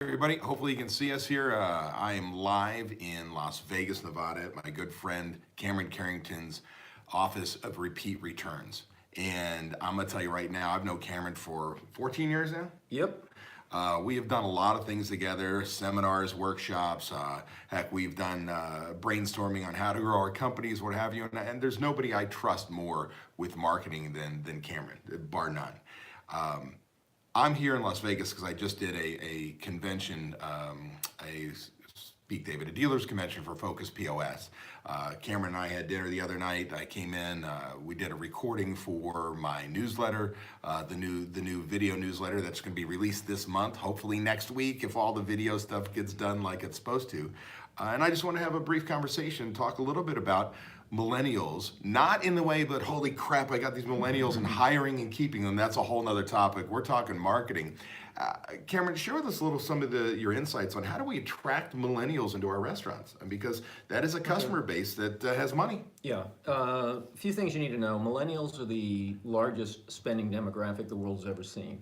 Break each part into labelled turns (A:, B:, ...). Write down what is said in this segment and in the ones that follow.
A: Everybody, hopefully you can see us here. I am live in Las Vegas, Nevada at my good friend Cameron Carrington's office of repeat returns. And I'm gonna tell you right now, I've known Cameron for 14 years now.
B: Yep.
A: We have done a lot of things together, seminars, workshops, heck, we've done brainstorming on how to grow our companies, what have you. And there's nobody I trust more with marketing than Cameron, bar none. I'm here in Las Vegas because I just did a convention, a Speak David, a dealer's convention for Focus POS. Cameron and I had dinner the other night. I came in, we did a recording for my newsletter, the new video newsletter that's going to be released this month, hopefully next week if all the video stuff gets done like it's supposed to. And I just want to have a brief conversation, talk a little bit about millennials, not in the way that, holy crap, I got these millennials and hiring and keeping them. That's a whole nother topic. We're talking marketing. Cameron, share with us a little some of your insights on how do we attract millennials into our restaurants? Because that is a customer base that has money.
B: Yeah. A few things you need to know. Millennials are the largest spending demographic the world's ever seen.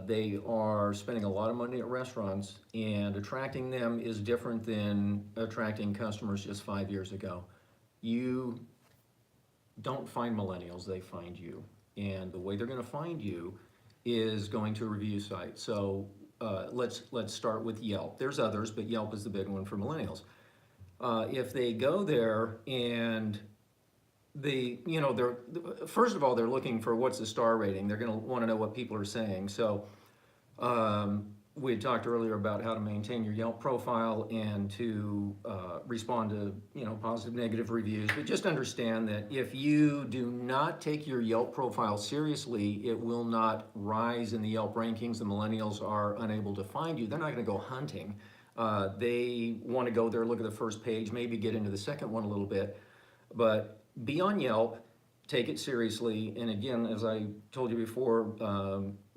B: They are spending a lot of money at restaurants, and attracting them is different than attracting customers just 5 years ago. You don't find millennials, they find you. And the way they're going to find you is going to a review site. So let's start with Yelp. There's others, but Yelp is the big one for millennials. If they go there and they're first of all, they're looking for what's the star rating. They're going to want to know what people are saying. So we had talked earlier about how to maintain your Yelp profile and to respond to positive, negative reviews. But just understand that if you do not take your Yelp profile seriously, it will not rise in the Yelp rankings. The millennials are unable to find you. They're not going to go hunting. They want to go there, look at the first page, maybe get into the second one a little bit. But be on Yelp, take it seriously, and again, as I told you before,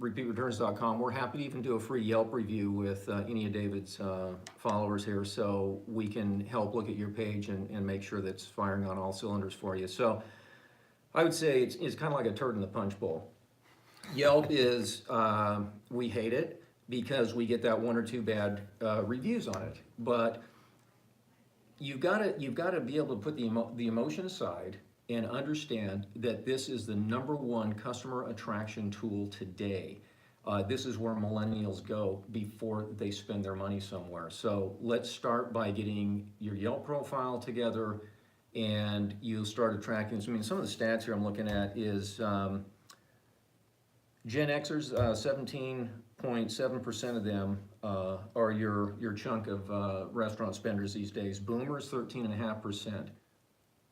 B: repeatreturns.com, we're happy to even do a free Yelp review with any of David's followers here, so we can help look at your page and make sure that it's firing on all cylinders for you. So I would say it's kind of like a turd in the punch bowl. Yelp is, we hate it because we get that one or two bad reviews on it, but you've got to be able to put the emotion aside and understand that this is the #1 customer attraction tool today. This is where millennials go before they spend their money somewhere. So let's start by getting your Yelp profile together, and you'll start attracting. I mean, some of the stats here I'm looking at is Gen Xers, 17.7% of them are your chunk of restaurant spenders these days. Boomers, 13.5%.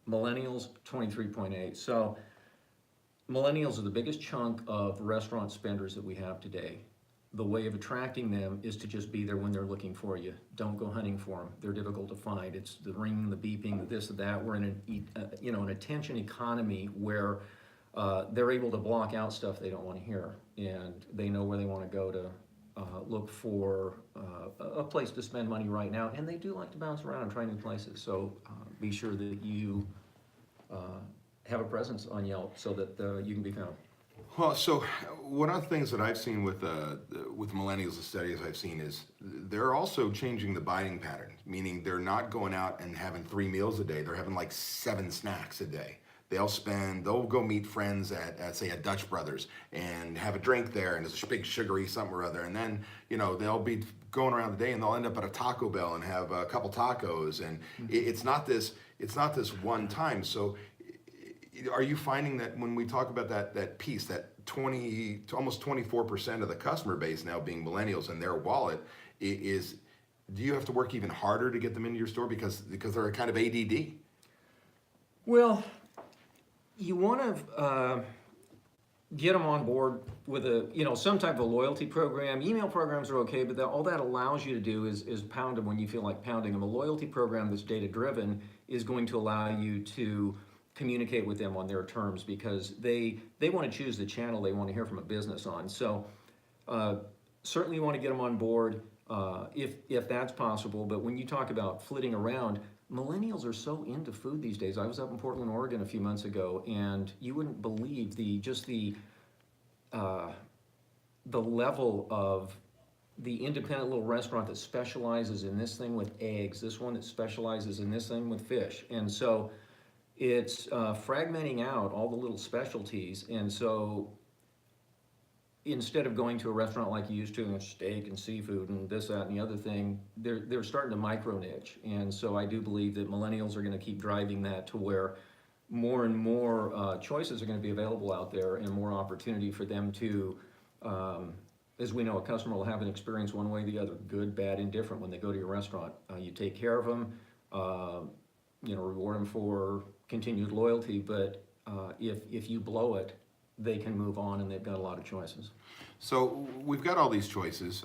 B: Millennials, 23.8%. So millennials are the biggest chunk of restaurant spenders that we have today. The way of attracting them is to just be there when they're looking for you. Don't go hunting for them. They're difficult to find. It's the ringing, the beeping, the this, the that. We're in an attention economy where they're able to block out stuff they don't want to hear, and they know where they want to go to look for a place to spend money right now, and they do like to bounce around and try new places. So be sure that you have a presence on Yelp so that you can be found.
A: Well, so one of the things that I've seen with millennials, the studies I've seen is they're also changing the buying pattern, meaning they're not going out and having 3 meals a day. They're having like 7 snacks a day. They'll go meet friends at say a Dutch Brothers and have a drink there, and it's a big sugary something or other, and then they'll be going around the day and they'll end up at a Taco Bell and have a couple tacos, and it's not this one time. So are you finding that when we talk about that piece, that almost 24% of the customer base now being millennials and their wallet is, do you have to work even harder to get them into your store because they're kind of ADD?
B: Well, you want to get them on board with some type of a loyalty program. Email programs are okay, but all that allows you to do is pound them when you feel like pounding them. A loyalty program that's data driven is going to allow you to communicate with them on their terms, because they want to choose the channel they want to hear from a business on. So certainly you want to get them on board if that's possible. But when you talk about flitting around, millennials are so into food these days. I was up in Portland, Oregon a few months ago, and you wouldn't believe the level of the independent little restaurant that specializes in this thing with eggs, this one that specializes in this thing with fish. And so it's fragmenting out all the little specialties. And so instead of going to a restaurant like you used to, and steak and seafood and this, that, and the other thing, they're starting to micro niche. And so I do believe that millennials are going to keep driving that to where more and more choices are going to be available out there, and more opportunity for them to, as we know, a customer will have an experience one way or the other, good, bad, indifferent, when they go to your restaurant. You take care of them, reward them for continued loyalty, but if you blow it, they can move on, and they've got a lot of choices.
A: So we've got all these choices.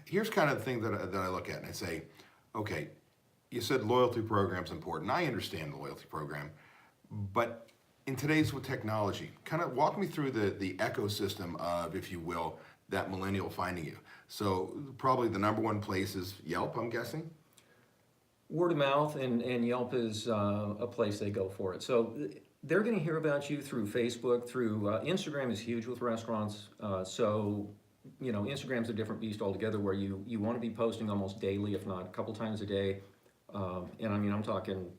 A: Here's kind of the thing that I look at and I say, okay, you said loyalty program's important. I understand the loyalty program, but in today's with technology, kind of walk me through the ecosystem of, if you will, that millennial finding you. So probably the number one place is Yelp, I'm guessing?
B: Word of mouth, and Yelp is a place they go for it. So they're going to hear about you through Facebook, through Instagram is huge with restaurants. Instagram's a different beast altogether, where you want to be posting almost daily, if not a couple times a day. I'm talking,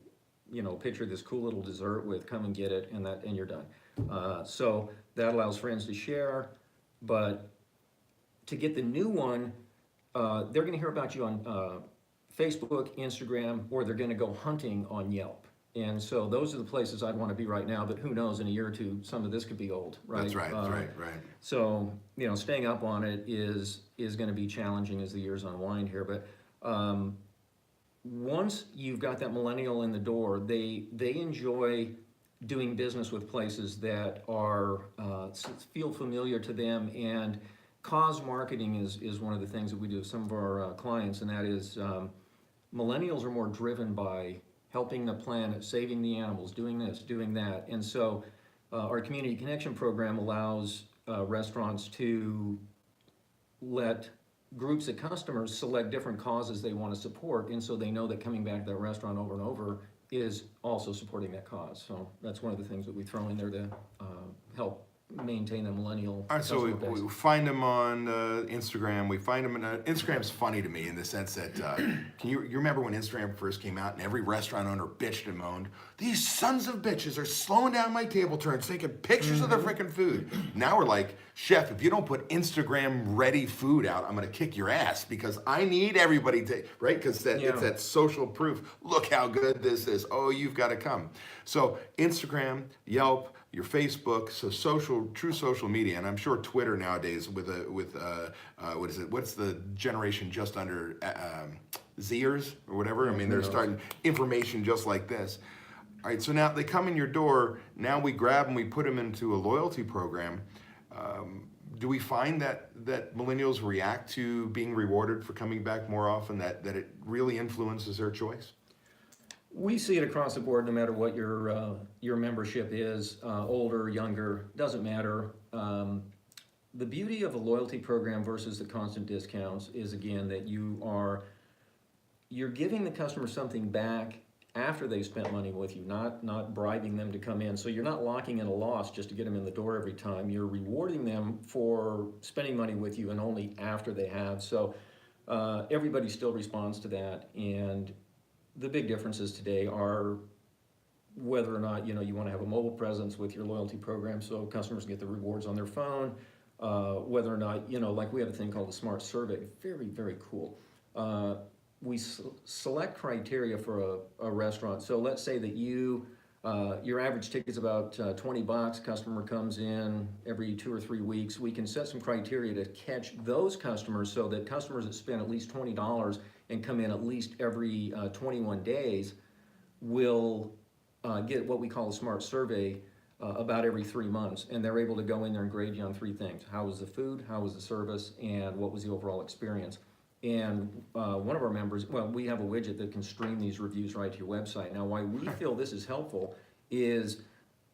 B: picture this cool little dessert with come and get it, and you're done. So that allows friends to share. But to get the new one, they're going to hear about you on Facebook, Instagram, or they're going to go hunting on Yelp. And so those are the places I'd want to be right now, but who knows, in a year or two, some of this could be old, right?
A: That's right, right.
B: So, staying up on it is going to be challenging as the years unwind here. But once you've got that millennial in the door, they enjoy doing business with places that are feel familiar to them. And cause marketing is one of the things that we do with some of our clients, and that is millennials are more driven by helping the planet, saving the animals, doing this, doing that. And so our Community Connection program allows restaurants to let groups of customers select different causes they want to support, and so they know that coming back to that restaurant over and over is also supporting that cause. So that's one of the things that we throw in there to help maintain a millennial.
A: All right, so we find them on Instagram. We find them Instagram's funny to me in the sense that you remember when Instagram first came out and every restaurant owner bitched and moaned, these sons of bitches are slowing down my table turns, taking pictures of their freaking food. Now we're like, chef, if you don't put Instagram ready food out, I'm gonna kick your ass, because I need everybody to, right? Because it's that social proof. Look how good this is. Oh, you've got to come. So Instagram, Yelp, your Facebook, so true social media, and I'm sure Twitter nowadays with what is it? What's the generation just under Zers or whatever? I mean, they're starting information just like this. All right, so now they come in your door. Now we grab them, we put them into a loyalty program. Do we find that millennials react to being rewarded for coming back more often? That it really influences their choice?
B: We see it across the board, no matter what your membership is, older, younger, doesn't matter. The beauty of a loyalty program versus the constant discounts is, again, that you're giving the customer something back after they've spent money with you, not bribing them to come in. So you're not locking in a loss just to get them in the door every time. You're rewarding them for spending money with you, and only after they have. So everybody still responds to that, and the big differences today are whether or not you want to have a mobile presence with your loyalty program, so customers get the rewards on their phone. Whether or not like we have a thing called the Smart Survey, very, very cool. We select criteria for a restaurant. So let's say that your average ticket is about $20. Customer comes in every 2 or 3 weeks. We can set some criteria to catch those customers, so that customers that spend at least $20 and come in at least every 21 days will get what we call a Smart Survey about every 3 months, and they're able to go in there and grade you on 3 things: how was the food, how was the service, and what was the overall experience. And one of our members, we have a widget that can stream these reviews right to your website. Now, why we feel this is helpful is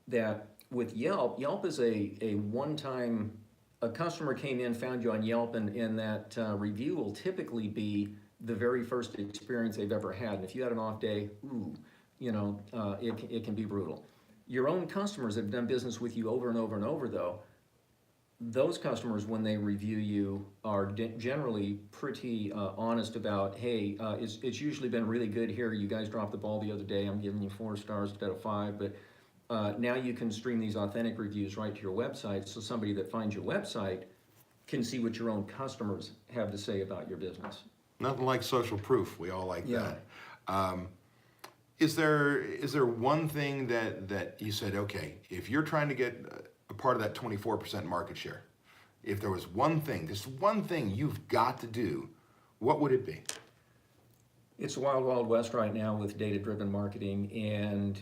B: that with Yelp is a one-time, a customer came in, found you on Yelp, and that review will typically be the very first experience they've ever had. And if you had an off day, it can be brutal. Your own customers that have done business with you over and over and over, though, those customers, when they review you, are generally pretty honest about, hey, it's usually been really good here. You guys dropped the ball the other day. I'm giving you 4 stars instead of 5. But now you can stream these authentic reviews right to your website, so somebody that finds your website can see what your own customers have to say about your business.
A: Nothing like social proof. We all like
B: Yeah.
A: that. Is there one thing that you said, okay, if you're trying to get a part of that 24% market share, if there was one thing, just one thing you've got to do, what would it be?
B: It's the wild, wild west right now with data-driven marketing, and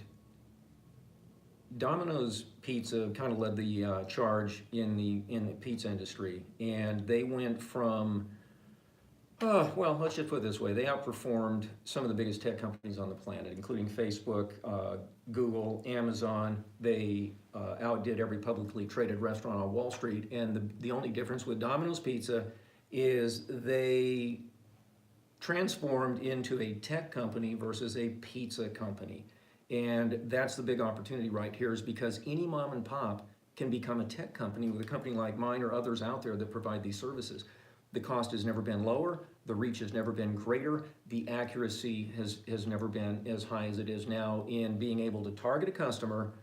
B: Domino's Pizza kind of led the charge in the pizza industry, and they went from, well, let's just put it this way: they outperformed some of the biggest tech companies on the planet, including Facebook, Google, Amazon. They outdid every publicly traded restaurant on Wall Street, and the only difference with Domino's Pizza is they transformed into a tech company versus a pizza company. And that's the big opportunity right here, is because any mom and pop can become a tech company with a company like mine or others out there that provide these services. The cost has never been lower, the reach has never been greater, the accuracy has never been as high as it is now in being able to target a customer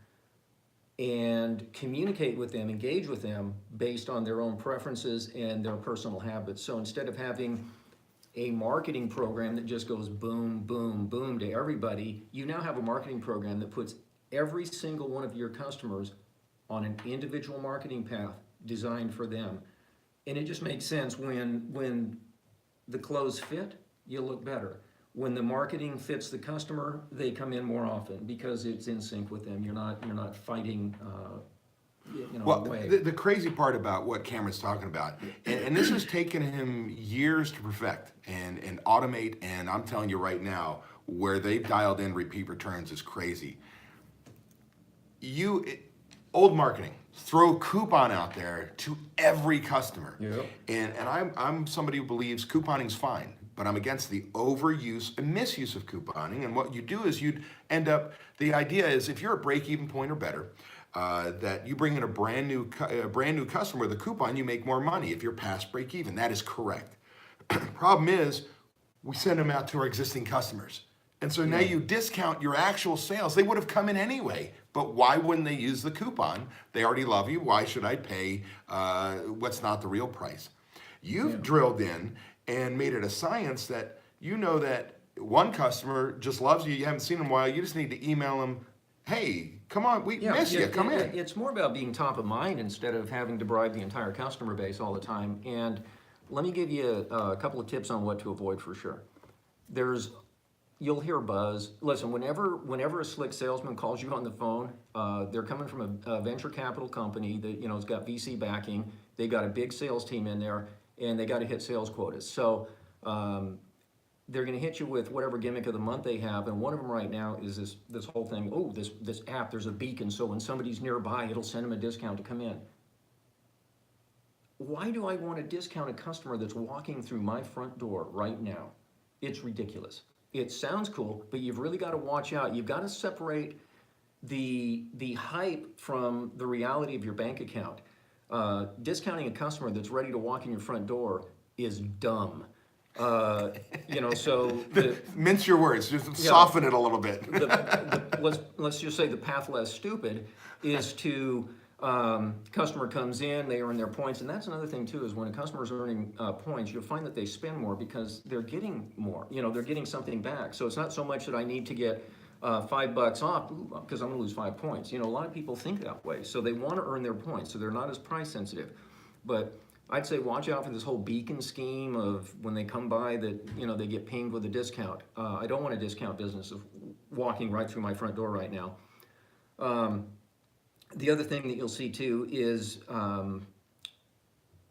B: and communicate with them, engage with them based on their own preferences and their personal habits. So instead of having a marketing program that just goes boom, boom, boom to everybody, you now have a marketing program that puts every single one of your customers on an individual marketing path designed for them. And it just makes sense when the clothes fit, you look better. When the marketing fits the customer, they come in more often because it's in sync with them. You're not fighting
A: Well,
B: away.
A: the crazy part about what Cameron's talking about, and this has taken him years to perfect and automate, and I'm telling you right now, where they've dialed in repeat returns is crazy. Old marketing, throw coupon out there to every customer.
B: Yep.
A: And I'm somebody who believes couponing's fine, but I'm against the overuse and misuse of couponing. And what you do is you'd end up, the idea is if you're at break-even point or better, that you bring in a brand new customer with a coupon, you make more money if you're past break even. That is correct. Problem is, we send them out to our existing customers. And so now you discount your actual sales. They would have come in anyway, but why wouldn't they use the coupon? They already love you. Why should I pay what's not the real price? You've drilled in and made it a science that you know that one customer just loves you. You haven't seen them in a while. You just need to email them, hey, come on, we miss you, come in.
B: It's more about being top of mind instead of having to bribe the entire customer base all the time. And let me give you a couple of tips on what to avoid for sure. You'll hear buzz. Listen, whenever a slick salesman calls you on the phone, they're coming from a venture capital company that has got VC backing. They got a big sales team in there, and they got to hit sales quotas. So they're going to hit you with whatever gimmick of the month they have, and one of them right now is this whole thing. Oh, this app, there's a beacon, so when somebody's nearby, it'll send them a discount to come in. Why do I want to discount a customer that's walking through my front door right now? It's ridiculous. It sounds cool, but you've really got to watch out. You've got to separate the hype from the reality of your bank account. Discounting a customer that's ready to walk in your front door is dumb. So
A: mince your words, just soften it a little bit.
B: Let's just say the path less stupid is to customer comes in, they earn their points, and that's another thing too, is when a customer's earning points, you'll find that they spend more because they're getting more. They're getting something back. So it's not so much that I need to get $5 off because I'm going to lose 5 points. A lot of people think that way, so they want to earn their points, so they're not as price sensitive. But I'd say watch out for this whole beacon scheme of when they come by that they get pinged with a discount. I don't want a discount business of walking right through my front door right now. The other thing that you'll see too is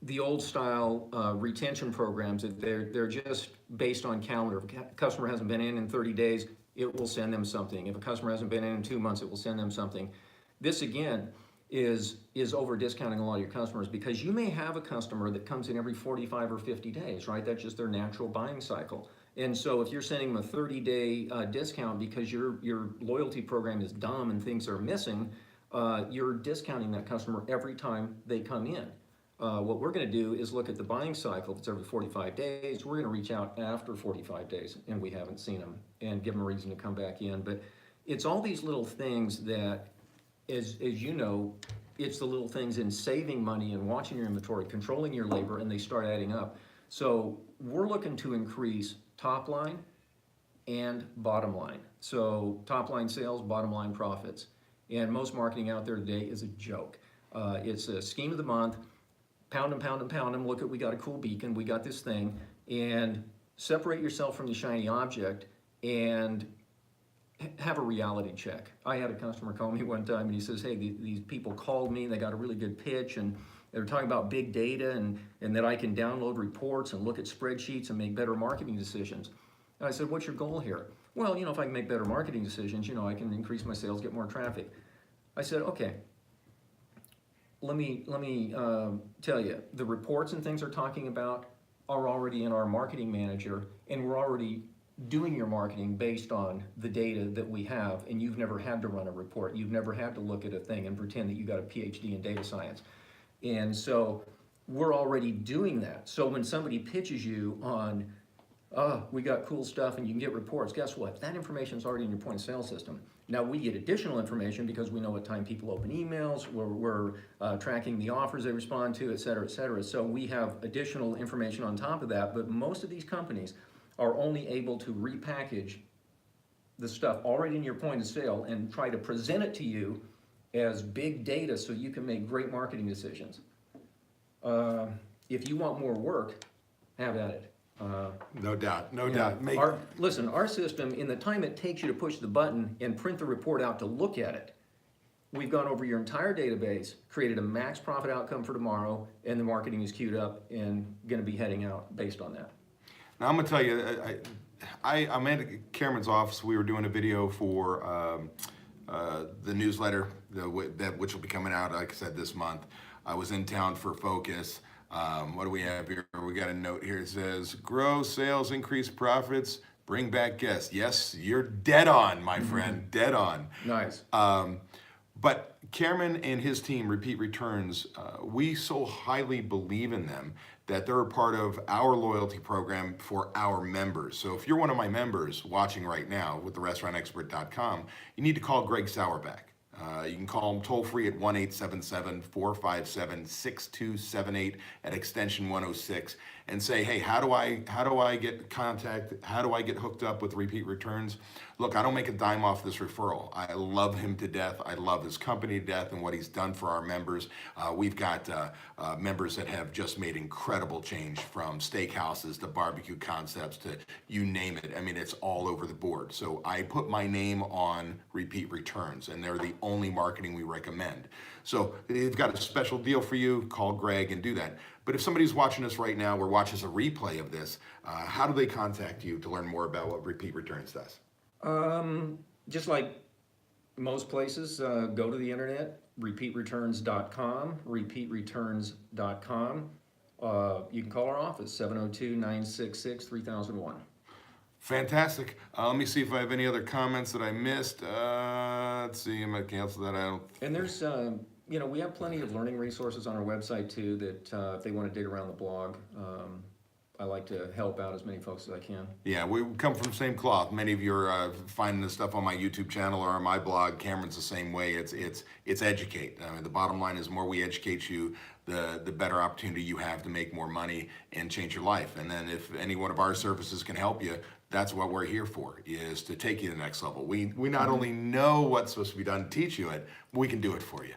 B: the old style retention programs. They're just based on calendar. If a customer hasn't been in 30 days, it will send them something. If a customer hasn't been in 2 months, it will send them something. This again is over discounting a lot of your customers, because you may have a customer that comes in every 45 or 50 days, right? That's just their natural buying cycle. And so if you're sending them a 30-day discount because your loyalty program is dumb and things are missing, you're discounting that customer every time they come in. What we're going to do is look at the buying cycle. If it's every 45 days, we're going to reach out after 45 days and we haven't seen them and give them a reason to come back in. But it's all these little things that, as you know, it's the little things in saving money and watching your inventory, controlling your labor, and they start adding up. So we're looking to increase top line and bottom line. So top line sales, bottom line profits. And most marketing out there today is a joke. It's a scheme of the month, pound and pound and pound them, look at, we got a cool beacon, we got this thing, and separate yourself from the shiny object and have a reality check. I had a customer call me one time and he says, hey, these people called me, they got a really good pitch and they were talking about big data and that I can download reports and look at spreadsheets and make better marketing decisions. And I said, what's your goal here? Well, if I can make better marketing decisions, I can increase my sales, get more traffic. I said, okay, let me tell you, the reports and things they're talking about are already in our marketing manager, and we're already doing your marketing based on the data that we have, and you've never had to run a report. You've never had to look at a thing and pretend that you got a PhD in data science. And so we're already doing that. So when somebody pitches you on, we got cool stuff and you can get reports, guess what? That information is already in your point of sale system. Now we get additional information because we know what time people open emails, we're tracking the offers they respond to, et cetera, et cetera. So we have additional information on top of that, but most of these companies are only able to repackage the stuff already in your point of sale and try to present it to you as big data so you can make great marketing decisions. If you want more work, have at it.
A: No doubt, no doubt.
B: Listen, our system, in the time it takes you to push the button and print the report out to look at it, we've gone over your entire database, created a max profit outcome for tomorrow, and the marketing is queued up and going to be heading out based on that.
A: Now I'm going to tell you, I'm at Cameron's office. We were doing a video for the newsletter, which will be coming out, like I said, this month. I was in town for Focus. What do we have here? We got a note here. It says, grow sales, increase profits, bring back guests. Yes, you're dead on, my friend, dead on.
B: Nice.
A: But Cameron and his team, Repeat Returns, we so highly believe in them that they're a part of our loyalty program for our members. So if you're one of my members watching right now with therestaurantexpert.com, you need to call Greg Sauerback. You can call him toll free at 1-877-457-6278 at extension 106 and say, hey, how do I get contact? How do I get hooked up with Repeat Returns? Look, I don't make a dime off this referral. I love him to death. I love his company to death and what he's done for our members. We've got members that have just made incredible change, from steakhouses to barbecue concepts to you name it. I mean, it's all over the board. So I put my name on Repeat Returns, and they're the only marketing we recommend. So they've got a special deal for you. Call Greg and do that. But if somebody's watching us right now or watches a replay of this, how do they contact you to learn more about what Repeat Returns does?
B: Just like most places, go to the internet, repeatreturns.com, repeatreturns.com. You can call our office, 702-966-3001.
A: Fantastic. Let me see if I have any other comments that I missed. Let's see, I'm going to cancel that out.
B: And there's, we have plenty of learning resources on our website too that if they want to dig around the blog, I like to help out as many folks as I can.
A: Yeah, we come from the same cloth. Many of you are finding this stuff on my YouTube channel or on my blog. Cameron's the same way. It's educate. I mean, the bottom line is, the more we educate you, the better opportunity you have to make more money and change your life. And then if any one of our services can help you, that's what we're here for, is to take you to the next level. We not only know what's supposed to be done to teach you it, we can do it for you.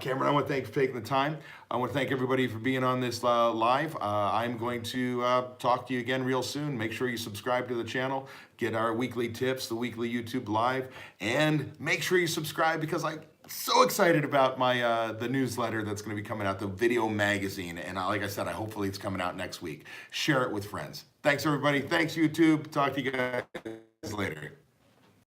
A: Cameron, I want to thank you for taking the time. I want to thank everybody for being on this live. I'm going to talk to you again real soon. Make sure you subscribe to the channel, get our weekly tips, the weekly YouTube live, and make sure you subscribe, because I'm so excited about my the newsletter that's going to be coming out, the video magazine. And like I said, hopefully it's coming out next week. Share it with friends. Thanks, everybody. Thanks, YouTube. Talk to you guys later.